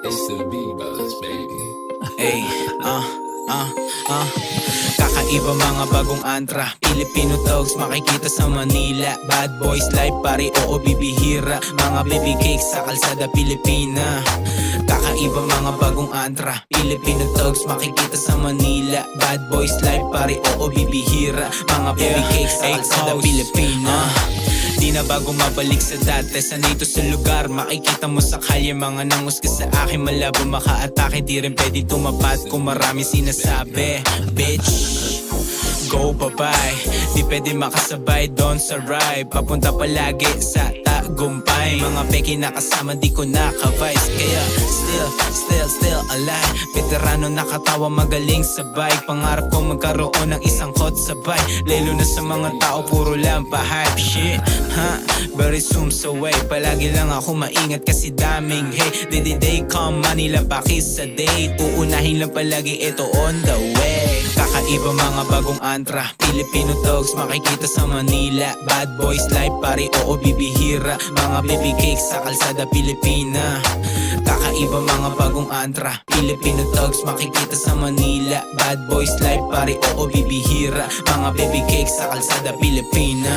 It's the B-Buzz, baby. Hey, kakaiba mga bagong antra, Filipino thugs makikita sa Manila. Bad boys life pare, oo bibihira. Mga baby cakes sa kalsada Pilipina. Kakaiba mga bagong antra, Filipino thugs makikita sa Manila. Bad boys life pare, oo bibihira. Mga baby cakes sa kalsada Pilipina. Di na bago mabalik sa dati, sanay ito sa lugar. Makikita mo sa kalye mga nangusga sa akin. Malabo maka-atake, di rin pwede tumapat kung marami sinasabi. Bitch, go bye-bye. Di pwede makasabay doon sa ride. Papunta palagi sa tagumpay. Mga peki nakasama di ko naka-vice. Kaya still alive. Veterano nakatawa magaling sabay. Pangarap ko magkaroon ng isang kot sabay. Lalo na sa mga tao puro lang pa-hype shit. Very soon so way. Palagi lang ako maingat kasi daming hate. Day come money lang pakis sa date. Uunahin lang palagi ito on the way. Kakaiba mga bagong antra, Filipino thugs makikita sa Manila. Bad boys life pare, oo bibihira. Mga baby cakes sa kalsada Pilipina. Kakaiba mga bagong antra, Filipino thugs makikita sa Manila. Bad boys life pare, oo bibihira. Mga baby cakes sa kalsada Pilipina.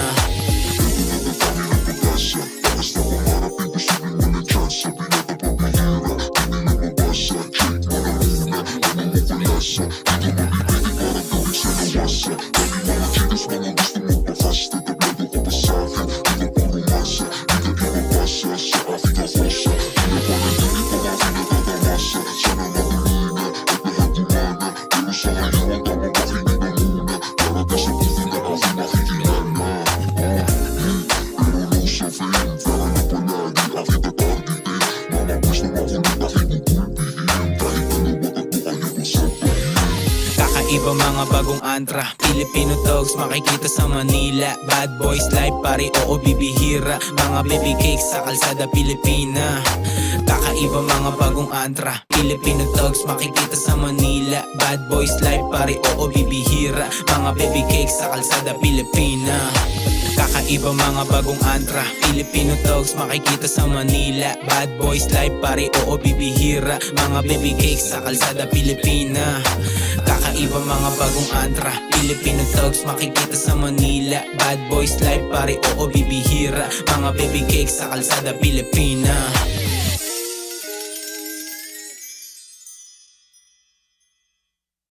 Kakaiba mga bagong antra, Filipino thugs makikita sa Manila. Bad boys life pare, oo bibihira. Mga baby cakes sa kalsada Pilipina. Kakaiba mga bagong antra, Filipino thugs makikita sa Manila. Bad boys life pare, oo bibihira. Mga baby cakes sa kalsada Pilipina. Kakaiba mga bagong antra, Filipino thugs makikita sa Manila. Bad boys life pare, oo bibihira. Mga baby cakes sa kalsada Pilipina. Kakaiba mga bagong antra, Filipino thugs makikita sa Manila. Bad boys life pare, oo bibihira. Mga baby cakes sa kalsada Pilipina.